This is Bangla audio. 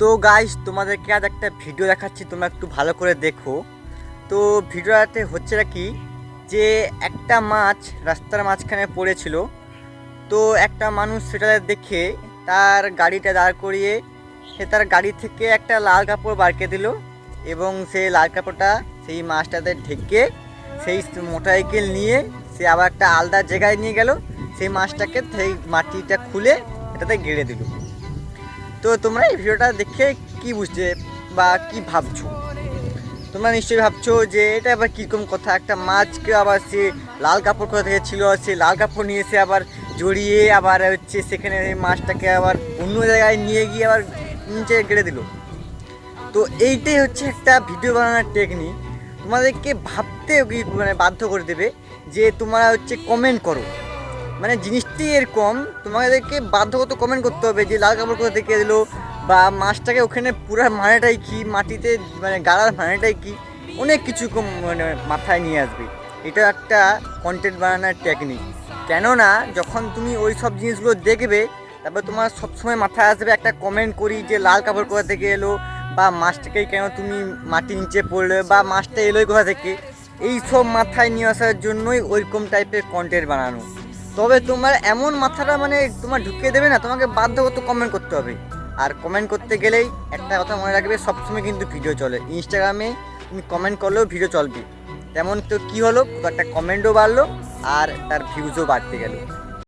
তো গাইস, তোমাদেরকে আজ একটা ভিডিও দেখাচ্ছি, তোমরা একটু ভালো করে দেখো। তো ভিডিওটাতে হচ্ছে কি, যে একটা মাছ রাস্তার মাঝখানে পড়েছিল। তো একটা মানুষ সেটা দেখে তার গাড়িটা দাঁড় করিয়ে সে তার গাড়ি থেকে একটা লাল কাপড় বার করে দিল, এবং সেই লাল কাপড়টা সেই মাছটাতে ঢেকে সেই মোটরসাইকেল নিয়ে সে আবার একটা আলাদা জায়গায় নিয়ে গেল। সেই মাছটাকে সেই মাটিটা খুলে এটাতে গেড়ে দিল। তো তোমরা এই ভিডিওটা দেখে কি বুঝতে বা কি ভাবছো? তোমরা নিশ্চয়ই ভাবছো যে এটা আবার কীরকম কথা, একটা মাছকে আবার সে লাল কাপড় কোথা থেকে ছিল, সে লাল কাপড় নিয়ে এসে আবার জড়িয়ে আবার হচ্ছে সেখানে মাছটাকে আবার অন্য জায়গায় নিয়ে গিয়ে আবার নিচে গেড়ে দিল। তো এইটাই হচ্ছে একটা ভিডিও বানানোর টেকনিক, তোমাদেরকে ভাবতে মানে বাধ্য করে দেবে যে তোমরা হচ্ছে কমেন্ট করো। মানে জিনিসটি এরকম, তোমাদেরকে বাধ্যগত কমেন্ট করতে হবে যে লাল কাপড় কোথা থেকে দিলো, বা মাছটাকে ওখানে পুরো মানেটাই কি, মাটিতে মানে গাড়ার মানেটাই কি, অনেক কিছু মানে মাথায় নিয়ে আসবে। এটা একটা কন্টেন্ট বানানোর টেকনিক। কেননা যখন তুমি ওই সব জিনিসগুলো দেখবে, তারপর তোমার সবসময় মাথায় আসবে একটা কমেন্ট করি যে লাল কাপড় কোথা থেকে এলো, বা মাছটাকে কেন তুমি মাটির নিচে পড়লে, বা মাছটা এলোই কোথা থেকে। এই সব মাথায় নিয়ে আসার জন্যই ওইরকম টাইপের কন্টেন্ট বানানো। তবে তোমার এমন মাথাটা মানে তোমার ঢুকিয়ে দেবে না, তোমাকে বাধ্যগত কমেন্ট করতে হবে। আর কমেন্ট করতে গেলেই একটা কথা মনে রাখবে, সবসময় কিন্তু ভিডিও চলে। ইনস্টাগ্রামে তুমি কমেন্ট করলেও ভিডিও চলবে, তেমন তো কী হলো, একটা কমেন্টও বাড়লো আর তার ভিউজও বাড়তে গেল।